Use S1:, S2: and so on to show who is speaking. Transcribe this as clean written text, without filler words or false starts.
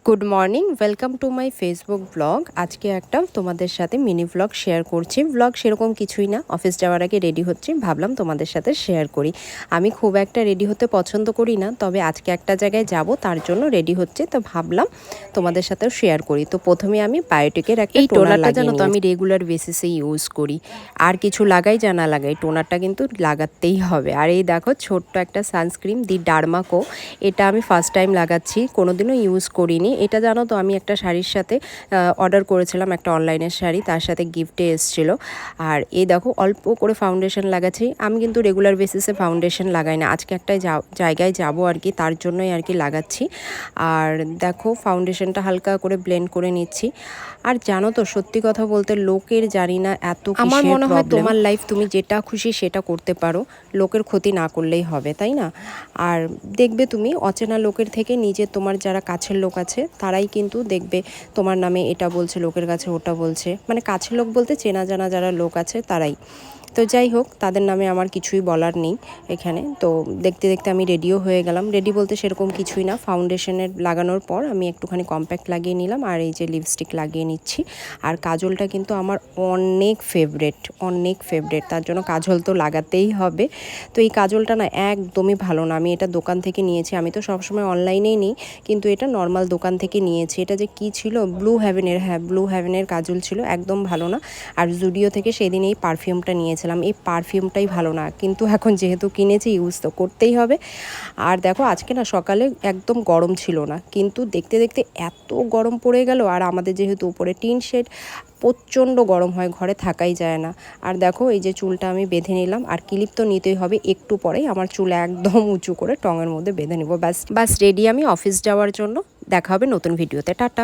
S1: Good morning, welcome to my Facebook blog. আজকে একটা তোমাদের সাথে মিনি ব্লগ শেয়ার করছি। ব্লগ সেরকম কিছুই না, অফিস যাওয়ার আগে রেডি হচ্ছি, ভাবলাম তোমাদের সাথে শেয়ার করি। আমি খুব একটা রেডি হতে পছন্দ করি না, তবে আজকে একটা জায়গায় যাব, তার জন্য রেডি হচ্ছে, তো ভাবলাম তোমাদের সাথেও শেয়ার করি। তো প্রথমে আমি বায়োটিকের একটা টোনারটা জানো তো আমি রেগুলার বেসিসে ইউজ করি, আর কিছু লাগাই যা না লাগাই, টোনারটা কিন্তু লাগাতেই হবে। আর এই দেখো ছোট্ট একটা সানস্ক্রিন দি ডার্মাকো, এটা আমি ফার্স্ট টাইম লাগাচ্ছি, কোনোদিনও ইউজ করিনি। এটা জানো তো আমি একটা শাড়ির সাথে অর্ডার করেছিলাম, একটা অনলাইনের শাড়ি, তার সাথে গিফটে এসেছিল। আর এই দেখো অল্প করে ফাউন্ডেশন লাগাচ্ছি। আমি কিন্তু রেগুলার বেসিসে ফাউন্ডেশন লাগাই না, আজকে একটা জায়গায় যাব আর কি, তার জন্যই আর কি লাগাচ্ছি। আর দেখো ফাউন্ডেশনটা হালকা করে ব্লেন্ড করে নিচ্ছি। আর জানো তো সত্যি কথা বলতে লোকের জানি না এত আমার মনে হয় তোমার লাইফ তুমি যেটা খুশি সেটা করতে পারো, লোকের ক্ষতি না করলেই হবে, তাই না? আর দেখবে তুমি অচেনা লোকের থেকে নিজে তোমার যারা কাছের লোক আছে তারাই কিন্তু দেখবে তোমার নামে এটা বলছে, লোকের কাছে ওটা বলছে, মানে কাছের লোক বলতে চেনা জানা যারা লোক আছে তারাই। তো যাই হোক, তাদের নামে আমার কিছুই বলার নেই এখানে। তো দেখতে দেখতে আমি রেডিও হয়ে গেলাম। রেডি বলতে সেরকম কিছুই না, ফাউন্ডেশনের লাগানোর পর আমি একটুখানি কম্প্যাক্ট লাগিয়ে নিলাম, আর এই যে লিপস্টিক লাগিয়ে নিচ্ছি। আর কাজলটা কিন্তু আমার অনেক ফেভারেট, অনেক ফেভারেট, তার জন্য কাজল তো লাগাতেই হবে। তো এই কাজলটা না একদমই ভালো না, আমি এটা দোকান থেকে নিয়েছি, আমি তো সবসময় অনলাইনেই নিই, কিন্তু এটা নর্মাল দোকান থেকে নিয়েছি। এটা যে কি ছিল, ব্লু হেভেনের, হ্যাঁ ব্লু হেভেনের কাজল ছিল, একদম ভালো না। আর জুডিও থেকে সেদিন এই পারফিউমটা নিয়েছিলাম, এই পারফিউমটাই ভালো না, কিন্তু এখন যেহেতু কিনেছি ইউজ তো করতেই হবে। আর দেখো আজকে না সকালে একদম গরম ছিল না, কিন্তু দেখতে দেখতে এত গরম পড়ে গেল। আর আমাদের যেহেতু উপরে টিন শেড, প্রচণ্ড গরম হয়, ঘরে থাকাই যায় না। আর দেখো এই যে চুলটা আমি বেঁধে নিলাম, আর ক্লিপ তো নিতেই হবে, একটু পরেই আমার চুল একদম উঁচু করে টঙের মধ্যে বেঁধে নেবো। ব্যাস ব্যাস রেডি আমি অফিস যাওয়ার জন্য। দেখা হবে নতুন ভিডিওতে, টাটা।